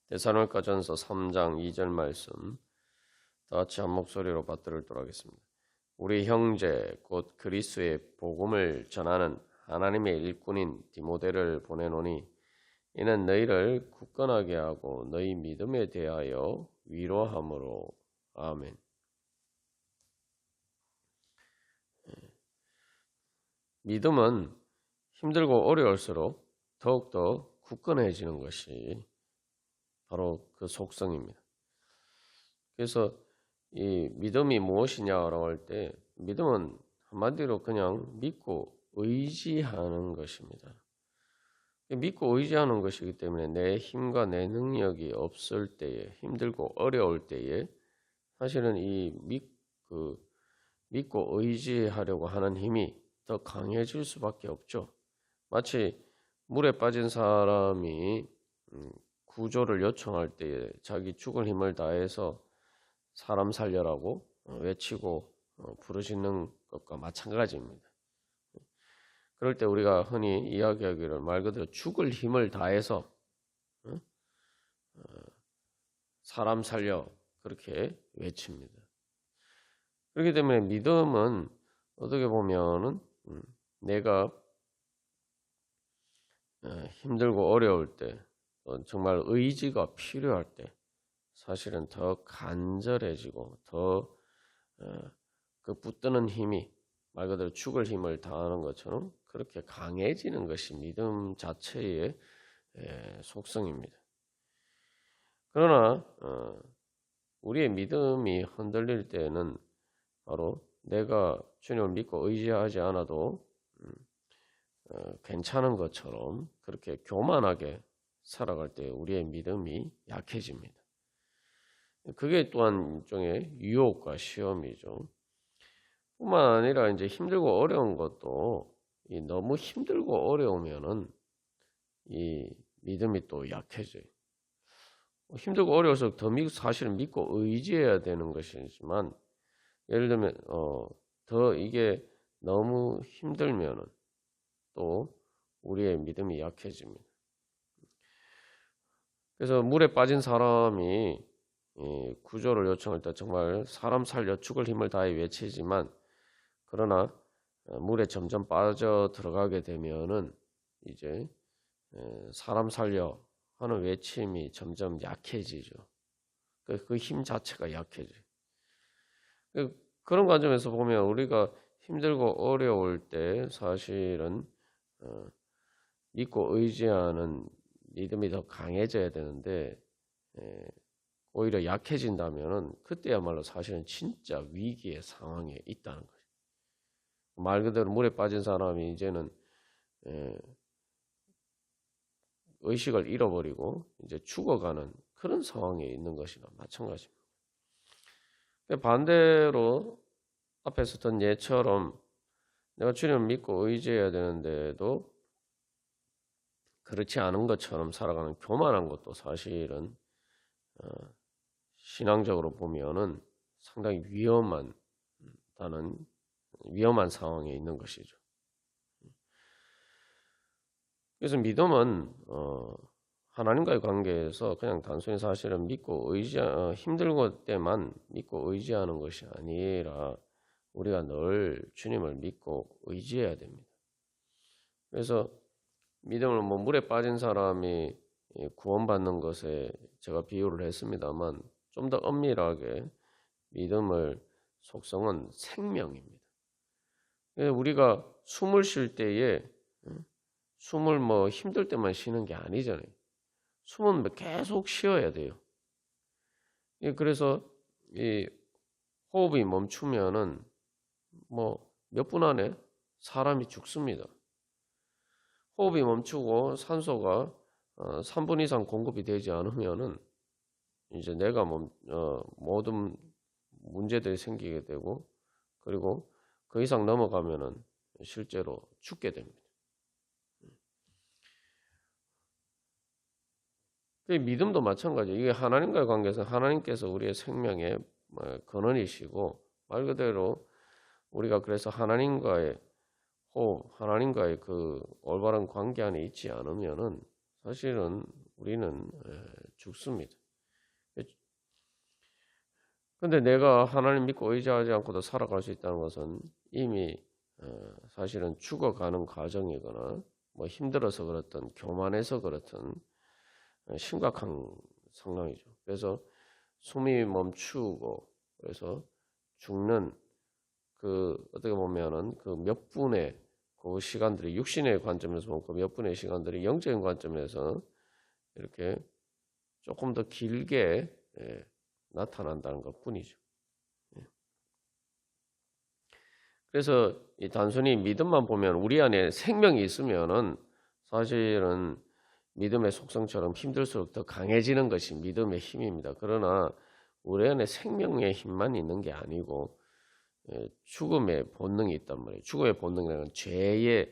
데살로니가전서 3장 2절 말씀 다 같이 한 목소리로 받들도록 하겠습니다. 우리 형제 곧 그리스도의 복음을 전하는 하나님의 일꾼인 디모데를 보내노니 이는 너희를 굳건하게 하고 너희 믿음에 대하여 위로함으로. 아멘. 믿음은 힘들고 어려울수록 더욱더 굳건해지는 것이 바로 그 속성입니다. 그래서 이 믿음이 무엇이냐라고 할 때 믿음은 한마디로 그냥 믿고 의지하는 것입니다. 믿고 의지하는 것이기 때문에 내 힘과 내 능력이 없을 때에, 힘들고 어려울 때에 사실은 이 믿고 의지하려고 하는 힘이 더 강해질 수밖에 없죠. 마치 물에 빠진 사람이 구조를 요청할 때에 자기 죽을 힘을 다해서 사람 살려라고 외치고 부르짖는 것과 마찬가지입니다. 그럴 때 우리가 흔히 이야기하기를 말 그대로 죽을 힘을 다해서 사람 살려 그렇게 외칩니다. 그렇기 때문에 믿음은 어떻게 보면은 내가 힘들고 어려울 때 정말 의지가 필요할 때 사실은 더 간절해지고 더 그 붙드는 힘이 말 그대로 죽을 힘을 다하는 것처럼 그렇게 강해지는 것이 믿음 자체의 속성입니다. 그러나 우리의 믿음이 흔들릴 때는 바로 내가 주님을 믿고 의지하지 않아도 괜찮은 것처럼 그렇게 교만하게 살아갈 때 우리의 믿음이 약해집니다. 그게 또한 일종의 유혹과 시험이죠. 뿐만 아니라 이제 힘들고 어려운 것도 너무 힘들고 어려우면은 이 믿음이 또 약해져요. 힘들고 어려워서 더 사실은 믿고 의지해야 되는 것이지만 예를 들면 더 이게 너무 힘들면은 또 우리의 믿음이 약해집니다. 그래서 물에 빠진 사람이 구조를 요청할 때 정말 사람 살려 죽을 힘을 다해 외치지만 그러나 물에 점점 빠져 들어가게 되면은 이제 사람 살려 하는 외침이 점점 약해지죠. 그 힘 자체가 약해져요. 그런 관점에서 보면 우리가 힘들고 어려울 때 사실은 믿고 의지하는 믿음이 더 강해져야 되는데 오히려 약해진다면은 그때야말로 사실은 진짜 위기의 상황에 있다는 거죠. 말 그대로 물에 빠진 사람이 이제는 의식을 잃어버리고 이제 죽어가는 그런 상황에 있는 것이나 마찬가지입니다. 반대로 앞에서 던 예처럼 내가 주님을 믿고 의지해야 되는데도 그렇지 않은 것처럼 살아가는 교만한 것도 사실은 신앙적으로 보면은 상당히 위험한 상황에 있는 것이죠. 그래서 믿음은 하나님과의 관계에서 그냥 단순히 사실은 믿고 힘들 때만 믿고 의지하는 것이 아니라 우리가 늘 주님을 믿고 의지해야 됩니다. 그래서 믿음을 물에 빠진 사람이 구원받는 것에 제가 비유를 했습니다만 좀 더 엄밀하게 믿음의 속성은 생명입니다. 우리가 숨을 쉴 때에 숨을 힘들 때만 쉬는 게 아니잖아요. 숨은 계속 쉬어야 돼요. 그래서 이 호흡이 멈추면은 몇 분 안에 사람이 죽습니다. 호흡이 멈추고 산소가 3분 이상 공급이 되지 않으면은 이제 내가 모든 문제들이 생기게 되고 그리고 그 이상 넘어가면은 실제로 죽게 됩니다. 믿음도 마찬가지예요. 이게 하나님과의 관계에서 하나님께서 우리의 생명의 근원이시고 말 그대로 우리가 그래서 하나님과의 그 올바른 관계 안에 있지 않으면은 사실은 우리는 죽습니다. 근데 내가 하나님 믿고 의지하지 않고도 살아갈 수 있다는 것은 이미 사실은 죽어가는 과정이거나 뭐 힘들어서 그렇든 교만해서 그렇든 심각한 상황이죠. 그래서 숨이 멈추고 그래서 죽는 그 어떻게 보면은 그 몇 분의 그 시간들이 육신의 관점에서 보면 그 몇 분의 시간들이 영적인 관점에서 이렇게 조금 더 길게 나타난다는 것 뿐이죠. 그래서 이 단순히 믿음만 보면 우리 안에 생명이 있으면은 사실은 믿음의 속성처럼 힘들수록 더 강해지는 것이 믿음의 힘입니다. 그러나 우리 안에 생명의 힘만 있는 게 아니고 죽음의 본능이 있단 말이에요. 죽음의 본능이라는 죄의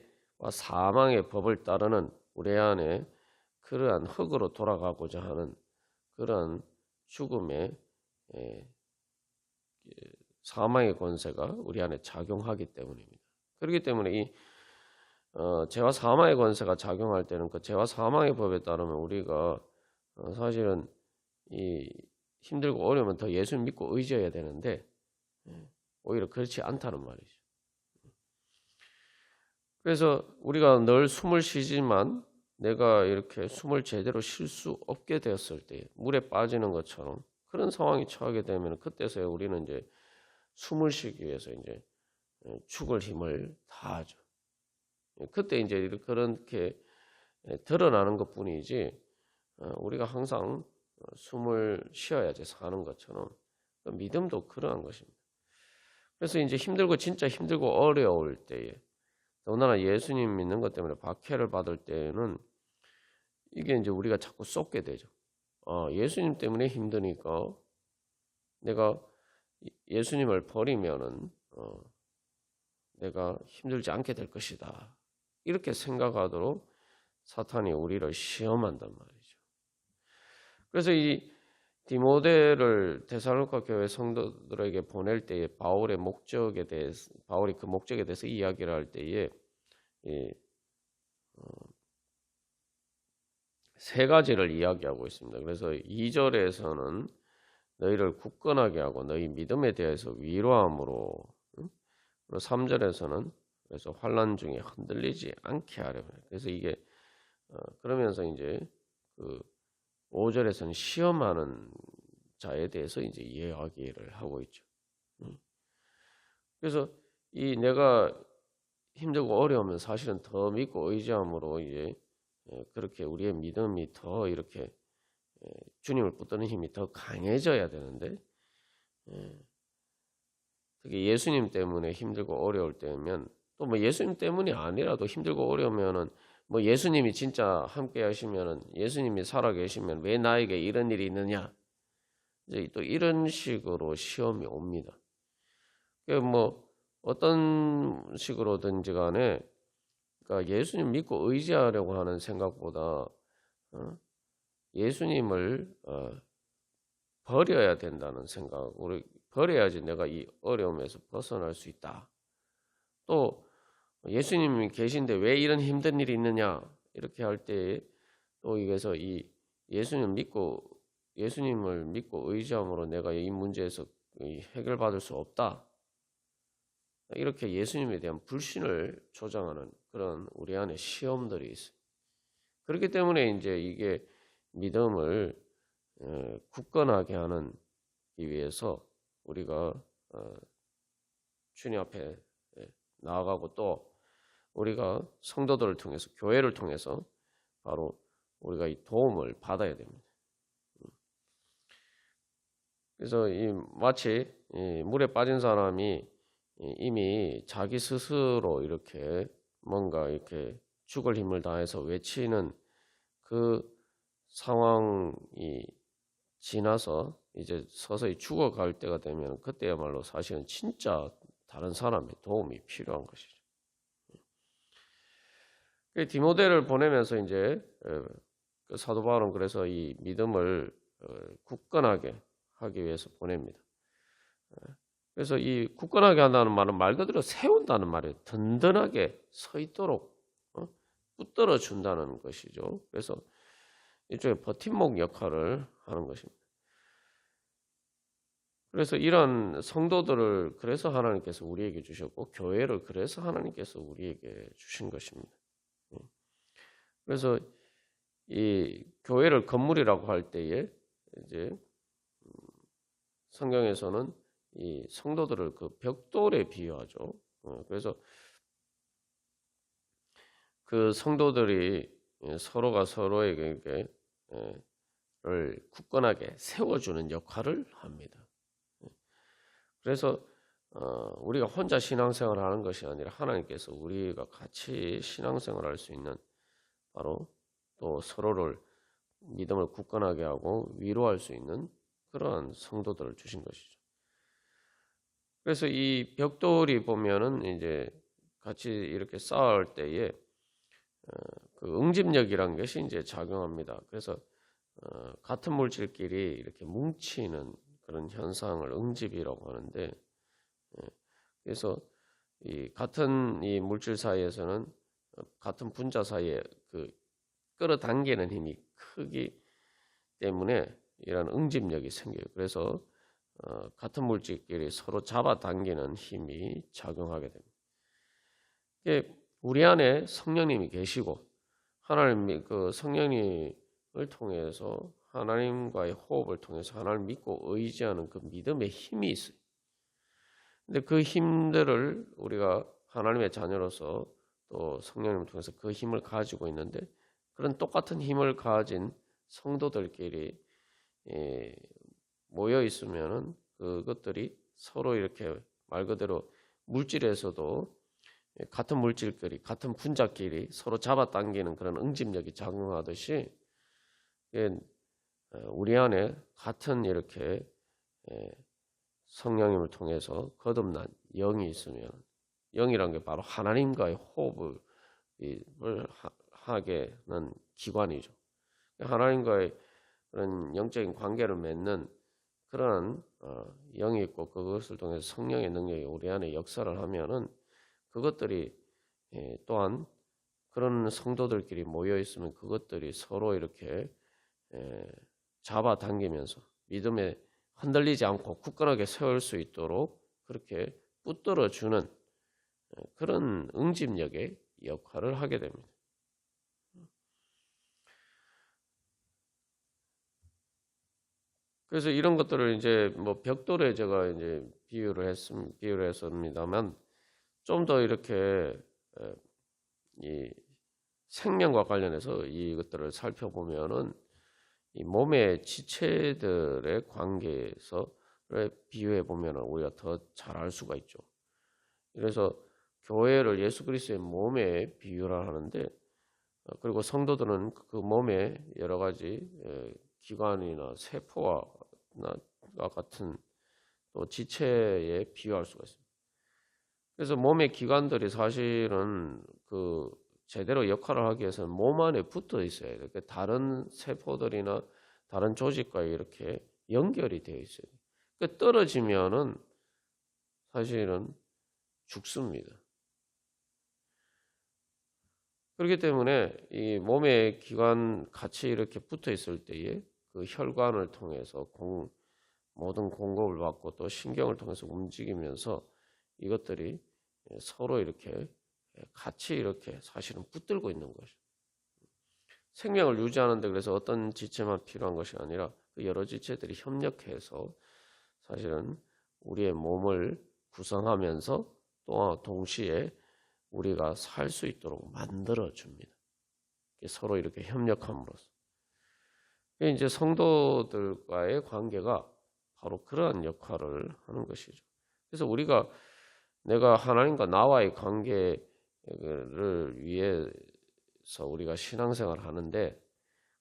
사망의 법을 따르는 우리 안에 그러한 흙으로 돌아가고자 하는 그러한 죽음의 사망의 권세가 우리 안에 작용하기 때문입니다. 그렇기 때문에 이 죄와 사망의 권세가 작용할 때는 그 죄와 사망의 법에 따르면 우리가 사실은 이 힘들고 어려우면 더 예수 믿고 의지해야 되는데 오히려 그렇지 않다는 말이죠. 그래서 우리가 늘 숨을 쉬지만 내가 이렇게 숨을 제대로 쉴 수 없게 되었을 때 물에 빠지는 것처럼 그런 상황이 처하게 되면 그때서야 우리는 이제 숨을 쉬기 위해서 이제 죽을 힘을 다하죠. 그때 이제 그렇게 드러나는 것뿐이지 우리가 항상 숨을 쉬어야지 사는 것처럼 믿음도 그러한 것입니다. 그래서 이제 힘들고 진짜 힘들고 어려울 때에 더군다나 예수님 믿는 것 때문에 박해를 받을 때는 이게 이제 우리가 자꾸 쏟게 되죠. 예수님 때문에 힘드니까 내가 예수님을 버리면은 내가 힘들지 않게 될 것이다. 이렇게 생각하도록 사탄이 우리를 시험한단 말이죠. 그래서 이 디모데를 데살로니가 교회 성도들에게 보낼 때에 바울의 목적에 대해서 바울이 그 목적에 대해서 이야기를 할 때에 세 가지를 이야기하고 있습니다. 그래서 2절에서는 너희를 굳건하게 하고 너희 믿음에 대해서 위로함으로, 그리고 3절에서는 그래서 환난 중에 흔들리지 않게 하려고 해요. 그래서 이게 그러면서 이제 그 5절에서는 시험하는 자에 대해서 이제 이야기를 하고 있죠. 그래서 이 내가 힘들고 어려우면 사실은 더 믿고 의지함으로 이제 그렇게 우리의 믿음이 더 이렇게 주님을 붙드는 힘이 더 강해져야 되는데 특히 예수님 때문에 힘들고 어려울 때면 또 뭐 예수님 때문이 아니라도 힘들고 어려우면은 뭐 예수님이 진짜 함께 하시면은 예수님이 살아 계시면 왜 나에게 이런 일이 있느냐 이제 또 이런 식으로 시험이 옵니다. 뭐 어떤 식으로든지 간에 그러니까 예수님 믿고 의지하려고 하는 생각보다 예수님을 버려야 된다는 생각, 우리 버려야지 내가 이 어려움에서 벗어날 수 있다. 또 예수님이 계신데 왜 이런 힘든 일이 있느냐 이렇게 할 때 또 이게서 이 예수님을 믿고 의지함으로 내가 이 문제에서 해결받을 수 없다. 이렇게 예수님에 대한 불신을 조장하는 그런 우리 안에 시험들이 있어요. 그렇기 때문에 이제 이게 믿음을 굳건하게 하는 위해서 우리가 주님 앞에 나아가고 또 우리가 성도들을 통해서 교회를 통해서 바로 우리가 이 도움을 받아야 됩니다. 그래서 마치 물에 빠진 사람이 이미 자기 스스로 이렇게 뭔가 이렇게 죽을 힘을 다해서 외치는 그 상황이 지나서 이제 서서히 죽어갈 때가 되면 그때야말로 사실은 진짜 다른 사람의 도움이 필요한 것이죠. 디모데를 보내면서 이제 사도 바울은 그래서 이 믿음을 굳건하게 하기 위해서 보냅니다. 그래서 이 굳건하게 한다는 말은 말 그대로 세운다는 말이에요. 든든하게 서 있도록 붙들어 준다는 것이죠. 그래서 일종의 버팀목 역할을 하는 것입니다. 그래서 이런 성도들을 그래서 하나님께서 우리에게 주셨고 교회를 그래서 하나님께서 우리에게 주신 것입니다. 그래서 이 교회를 건물이라고 할 때에 이제 성경에서는 이 성도들을 그 벽돌에 비유하죠. 그래서 그 성도들이 서로가 서로에게 를 굳건하게 세워주는 역할을 합니다. 그래서 우리가 혼자 신앙생활을 하는 것이 아니라 하나님께서 우리가 같이 신앙생활을 할 수 있는 바로 또 서로를 믿음을 굳건하게 하고 위로할 수 있는 그러한 성도들을 주신 것이죠. 그래서 이 벽돌이 보면은 이제 같이 이렇게 쌓을 때에 그 응집력이라는 것이 이제 작용합니다. 그래서 같은 물질끼리 이렇게 뭉치는 그런 현상을 응집이라고 하는데, 그래서 이 같은 이 물질 사이에서는 같은 분자 사이에 그 끌어당기는 힘이 크기 때문에 이런 응집력이 생겨요. 그래서 같은 물질끼리 서로 잡아당기는 힘이 작용하게 됩니다. 우리 안에 성령님이 계시고 하나님 그 성령님을 통해서 하나님과의 호흡을 통해서 하나님을 믿고 의지하는 그 믿음의 힘이 있어요. 근데 그 힘들을 우리가 하나님의 자녀로서 또 성령님을 통해서 그 힘을 가지고 있는데 그런 똑같은 힘을 가진 성도들끼리 모여 있으면은 그것들이 서로 이렇게 말 그대로 물질에서도 같은 물질끼리 같은 분자끼리 서로 잡아당기는 그런 응집력이 작용하듯이 우리 안에 같은 이렇게 성령님을 통해서 거듭난 영이 있으면 영이란 게 바로 하나님과의 호흡을 하게 하는 기관이죠. 하나님과의 그런 영적인 관계를 맺는 그런 영이 있고 그것을 통해서 성령의 능력이 우리 안에 역사를 하면은 그것들이 또한 그런 성도들끼리 모여 있으면 그것들이 서로 이렇게 잡아당기면서 믿음에 흔들리지 않고 굳건하게 세울 수 있도록 그렇게 붙들어 주는 그런 응집력의 역할을 하게 됩니다. 그래서 이런 것들을 이제 뭐 벽돌에 제가 이제 비유를 했습니다만 좀 더 이렇게 이 생명과 관련해서 이것들을 살펴보면은 이 몸의 지체들의 관계에서 비유해 보면 우리가 더 잘 알 수가 있죠. 그래서 교회를 예수 그리스도의 몸에 비유를 하는데 그리고 성도들은 그 몸의 여러 가지 기관이나 세포와 같은 또 지체에 비유할 수가 있습니다. 그래서 몸의 기관들이 사실은 그 제대로 역할을 하기 위해서는 몸 안에 붙어 있어야 돼요. 그러니까 다른 세포들이나 다른 조직과 이렇게 연결이 되어 있어요. 그러니까 떨어지면은 사실은 죽습니다. 그렇기 때문에 이 몸의 기관 같이 이렇게 붙어 있을 때에 그 혈관을 통해서 모든 공급을 받고 또 신경을 통해서 움직이면서 이것들이 서로 이렇게 같이 이렇게 사실은 붙들고 있는 것이죠. 생명을 유지하는데 그래서 어떤 지체만 필요한 것이 아니라 그 여러 지체들이 협력해서 사실은 우리의 몸을 구성하면서 또 동시에 우리가 살 수 있도록 만들어 줍니다. 서로 이렇게 협력함으로써. 이제 성도들과의 관계가 바로 그러한 역할을 하는 것이죠. 그래서 내가 하나님과 나와의 관계를 위해서 우리가 신앙생활을 하는데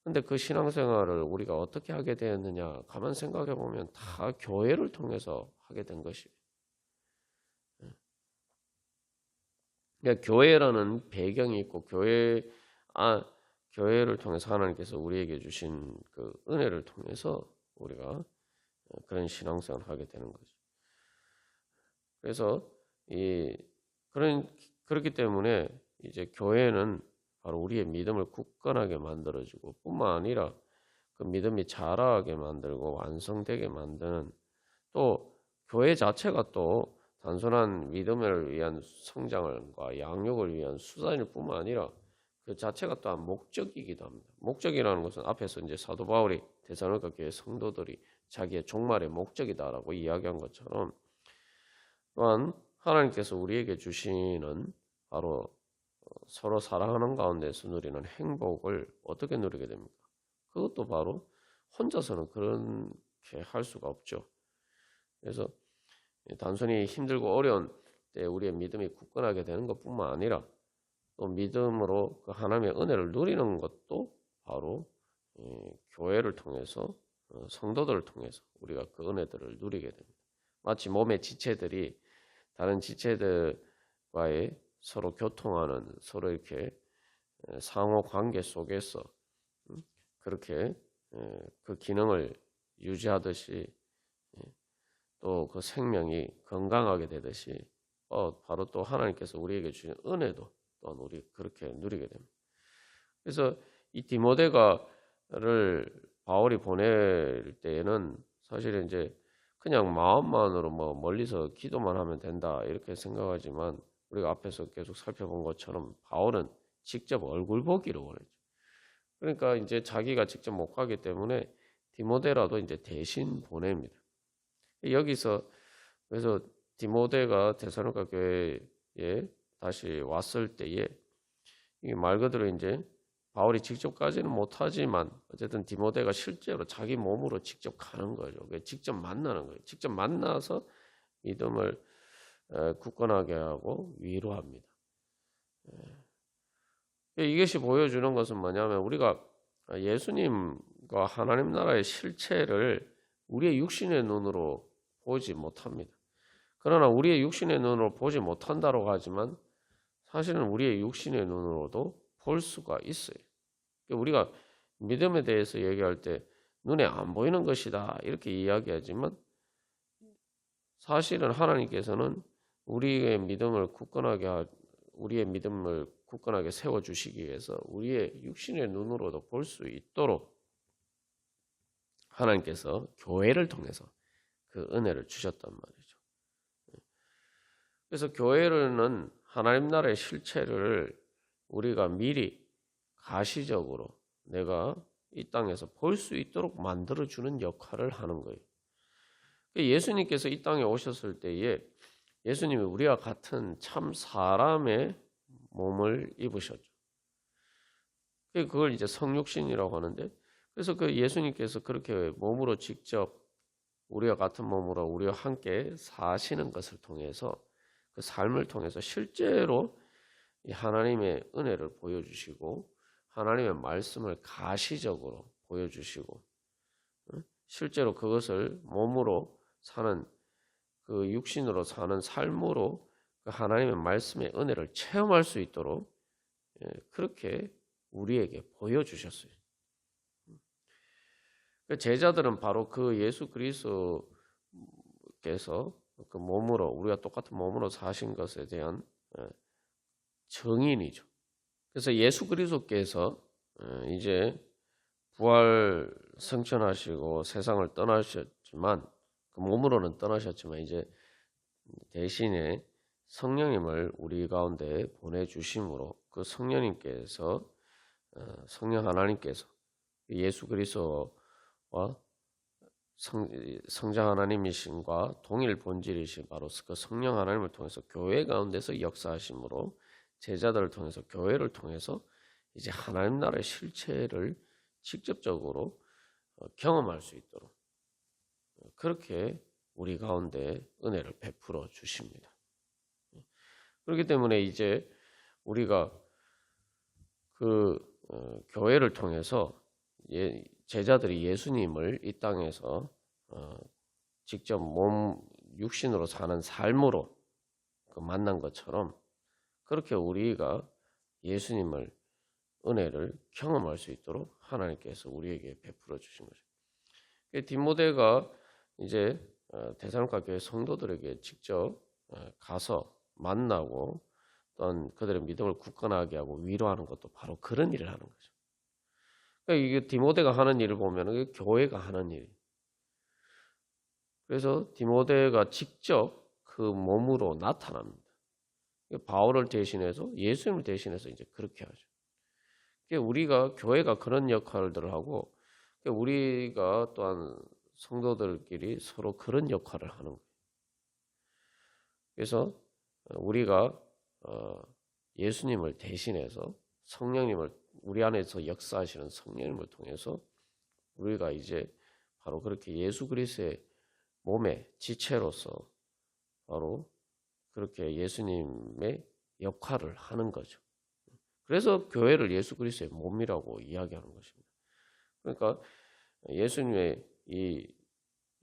근데 그 신앙생활을 우리가 어떻게 하게 되었느냐 가만 생각해 보면 다 교회를 통해서 하게 된 것이에요. 그러니까 교회라는 배경이 있고 교회를 통해서 하나님께서 우리에게 주신 그 은혜를 통해서 우리가 그런 신앙생활을 하게 되는 거죠. 그래서 그렇기 때문에 이제 교회는 바로 우리의 믿음을 굳건하게 만들어주고 뿐만 아니라 그 믿음이 자라게 만들고 완성되게 만드는, 또 교회 자체가 또 단순한 믿음을 위한 성장과 양육을 위한 수단일 뿐만 아니라 그 자체가 또한 목적이기도 합니다. 목적이라는 것은 앞에서 이제 사도 바울이 데살로니가 교회 성도들이 자기의 종말의 목적이다라고 이야기한 것처럼, 또한 하나님께서 우리에게 주시는 바로 서로 사랑하는 가운데서 누리는 행복을 어떻게 누리게 됩니까? 그것도 바로 혼자서는 그렇게 할 수가 없죠. 그래서 단순히 힘들고 어려운 때 우리의 믿음이 굳건하게 되는 것뿐만 아니라 또 믿음으로 그 하나님의 은혜를 누리는 것도 바로 교회를 통해서, 성도들을 통해서 우리가 그 은혜들을 누리게 됩니다. 마치 몸의 지체들이 다른 지체들과의 서로 교통하는, 서로 이렇게 상호 관계 속에서 그렇게 그 기능을 유지하듯이 또 그 생명이 건강하게 되듯이 바로 또 하나님께서 우리에게 주신 은혜도 또한 우리 그렇게 누리게 됩니다. 그래서 이 디모데가를 바울이 보낼 때에는 사실은 이제 그냥 마음만으로 뭐 멀리서 기도만 하면 된다 이렇게 생각하지만, 우리가 앞에서 계속 살펴본 것처럼 바울은 직접 얼굴 보기를 원했죠. 그러니까 이제 자기가 직접 못 가기 때문에 디모데라도 이제 대신 보냅니다. 여기서 그래서 디모데가 데살로니가 교회에 다시 왔을 때에 이게 말 그대로 이제 바울이 직접 가지는 못하지만 어쨌든 디모데가 실제로 자기 몸으로 직접 가는 거죠. 직접 만나는 거예요. 직접 만나서 믿음을 굳건하게 하고 위로합니다. 이것이 보여주는 것은 뭐냐면, 우리가 예수님과 하나님 나라의 실체를 우리의 육신의 눈으로 보지 못합니다. 그러나 우리의 육신의 눈으로 보지 못한다고 하지만 사실은 우리의 육신의 눈으로도 볼 수가 있어요. 우리가 믿음에 대해서 얘기할 때 눈에 안 보이는 것이다 이렇게 이야기하지만, 사실은 하나님께서는 우리의 믿음을 굳건하게 세워주시기 위해서 우리의 육신의 눈으로도 볼 수 있도록 하나님께서 교회를 통해서 그 은혜를 주셨단 말이죠. 그래서 교회는 하나님 나라의 실체를 우리가 미리 가시적으로 내가 이 땅에서 볼 수 있도록 만들어주는 역할을 하는 거예요. 예수님께서 이 땅에 오셨을 때에 예수님이 우리와 같은 참 사람의 몸을 입으셨죠. 그걸 이제 성육신이라고 하는데, 그래서 그 예수님께서 그렇게 몸으로 직접 우리와 같은 몸으로 우리와 함께 사시는 것을 통해서, 그 삶을 통해서 실제로 하나님의 은혜를 보여주시고 하나님의 말씀을 가시적으로 보여주시고, 실제로 그것을 몸으로 사는, 그 육신으로 사는 삶으로 그 하나님의 말씀의 은혜를 체험할 수 있도록 그렇게 우리에게 보여주셨어요. 제자들은 바로 그 예수 그리스도께서 그 몸으로, 우리가 똑같은 몸으로 사신 것에 대한 증인이죠. 그래서 예수 그리스도께서 이제 부활 승천하시고 세상을 떠나셨지만, 그 몸으로는 떠나셨지만 이제 대신에 성령님을 우리 가운데 보내주심으로 그 성령님께서, 성령 하나님께서 예수 그리스도와 성자 하나님이신과 동일 본질이신 바로 그 성령 하나님을 통해서 교회 가운데서 역사하심으로 제자들을 통해서, 교회를 통해서 이제 하나님 나라의 실체를 직접적으로 경험할 수 있도록 그렇게 우리 가운데 은혜를 베풀어 주십니다. 그렇기 때문에 이제 우리가 그 교회를 통해서 제자들이 예수님을 이 땅에서 직접 육신으로 사는 삶으로 만난 것처럼, 그렇게 우리가 예수님을, 은혜를 경험할 수 있도록 하나님께서 우리에게 베풀어 주신 거죠. 디모데가 이제 데살로니가 교회 성도들에게 직접 가서 만나고 또한 그들의 믿음을 굳건하게 하고 위로하는 것도 바로 그런 일을 하는 거죠. 그러니까 이게 디모데가 하는 일을 보면 이게 교회가 하는 일. 그래서 디모데가 직접 그 몸으로 나타납니다. 바울을 대신해서 예수님을 대신해서 이제 그렇게 하죠. 우리가 교회가 그런 역할들을 하고 우리가 또한 성도들끼리 서로 그런 역할을 하는 거예요. 그래서 우리가 예수님을 대신해서 성령님을 우리 안에서 역사하시는 성령님을 통해서 우리가 이제 바로 그렇게 예수 그리스도의 몸의 지체로서 바로 그렇게 예수님의 역할을 하는 거죠. 그래서 교회를 예수 그리스도의 몸이라고 이야기하는 것입니다. 그러니까 예수님의 이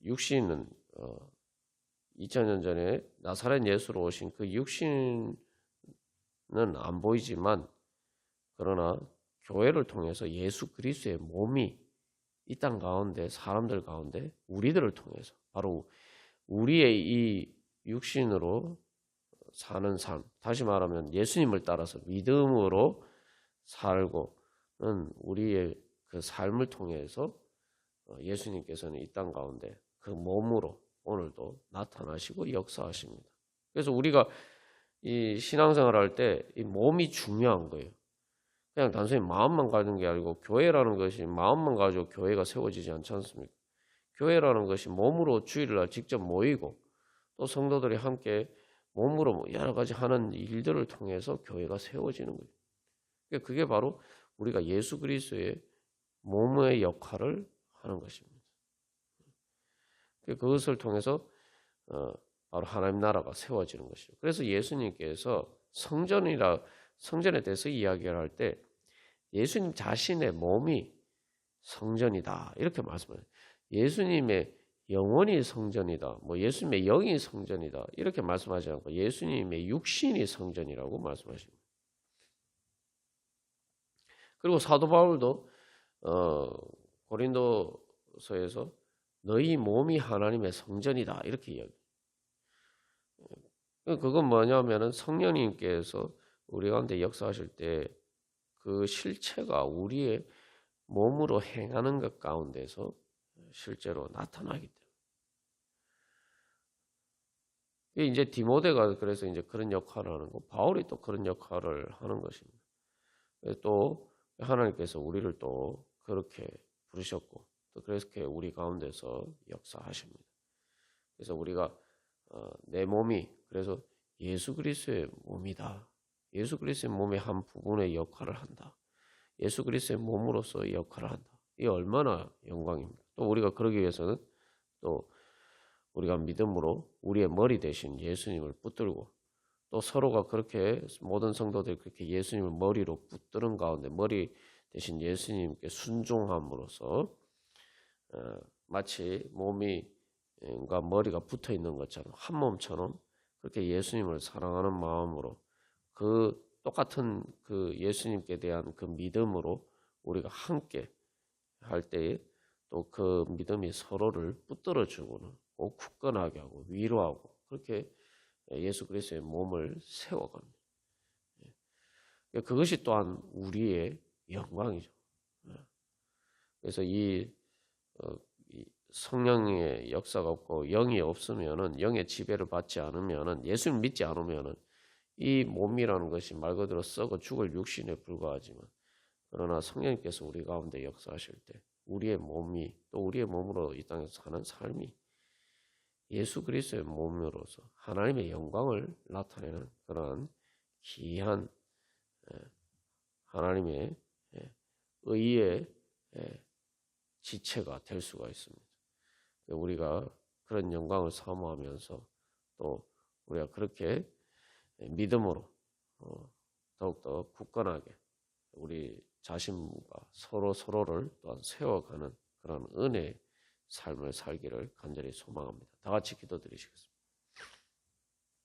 육신은 2000년 전에 나사렛 예수로 오신 그 육신은 안 보이지만 그러나 교회를 통해서 예수 그리스도의 몸이 이 땅 가운데 사람들 가운데 우리들을 통해서 바로 우리의 이 육신으로 사는 삶, 다시 말하면 예수님을 따라서 믿음으로 살고는 우리의 그 삶을 통해서 예수님께서는 이 땅 가운데 그 몸으로 오늘도 나타나시고 역사하십니다. 그래서 우리가 이 신앙생활 할 때 이 몸이 중요한 거예요. 그냥 단순히 마음만 가진 게 아니고 교회라는 것이 마음만 가지고 교회가 세워지지 않지 않습니까? 교회라는 것이 몸으로 주일날 직접 모이고 또 성도들이 함께 몸으로 여러 가지 하는 일들을 통해서 교회가 세워지는 거예요. 그게 바로 우리가 예수 그리스도의 몸의 역할을 하는 것입니다. 그것을 통해서 바로 하나님 나라가 세워지는 것이죠. 그래서 예수님께서 성전에 대해서 이야기를 할 때 예수님 자신의 몸이 성전이다 이렇게 말씀해요. 예수님의 영혼이 성전이다, 뭐 예수님의 영이 성전이다 이렇게 말씀하지 않고 예수님의 육신이 성전이라고 말씀하십니다. 그리고 사도 바울도 고린도서에서 너희 몸이 하나님의 성전이다 이렇게 이야기해요. 그건 뭐냐면은 성령님께서 우리 가운데 역사하실 때 그 실체가 우리의 몸으로 행하는 것 가운데서 실제로 나타나기 때문에 이제 디모데가 그래서 이제 그런 역할을 하는 거, 바울이 또 그런 역할을 하는 것입니다. 또 하나님께서 우리를 또 그렇게 부르셨고 또 그렇게 우리 가운데서 역사하십니다. 그래서 우리가 내 몸이 그래서 예수 그리스도의 몸이다. 예수 그리스도의 몸의 한 부분의 역할을 한다. 예수 그리스도의 몸으로서 역할을 한다. 이게 얼마나 영광입니까? 또 우리가 그러기 위해서는 또 우리가 믿음으로 우리의 머리 대신 예수님을 붙들고 또 서로가 그렇게 모든 성도들이 그렇게 예수님을 머리로 붙드는 가운데 머리 대신 예수님께 순종함으로써 마치 몸이과 머리가 붙어 있는 것처럼 한 몸처럼 그렇게 예수님을 사랑하는 마음으로 그 똑같은 그 예수님께 대한 그 믿음으로 우리가 함께 할 때에 또 그 믿음이 서로를 붙들어 주고는 꼭 굳건하게 하고 위로하고 그렇게 예수 그리스도의 몸을 세워갑니다. 그것이 또한 우리의 영광이죠. 그래서 이 성령의 역사가 없고 영이 없으면은 영의 지배를 받지 않으면은 예수를 믿지 않으면은 이 몸이라는 것이 말 그대로 썩어 죽을 육신에 불과하지만 그러나 성령님께서 우리 가운데 역사하실 때 우리의 몸이 또 우리의 몸으로 이 땅에서 사는 삶이 예수 그리스도의 몸으로서 하나님의 영광을 나타내는 그런 귀한 하나님의 의의 지체가 될 수가 있습니다. 우리가 그런 영광을 사모하면서 또 우리가 그렇게 믿음으로 더욱더 굳건하게 우리 자신과 서로를 또한 세워가는 그런 은혜의 삶을 살기를 간절히 소망합니다. 다 같이 기도드리시겠습니다.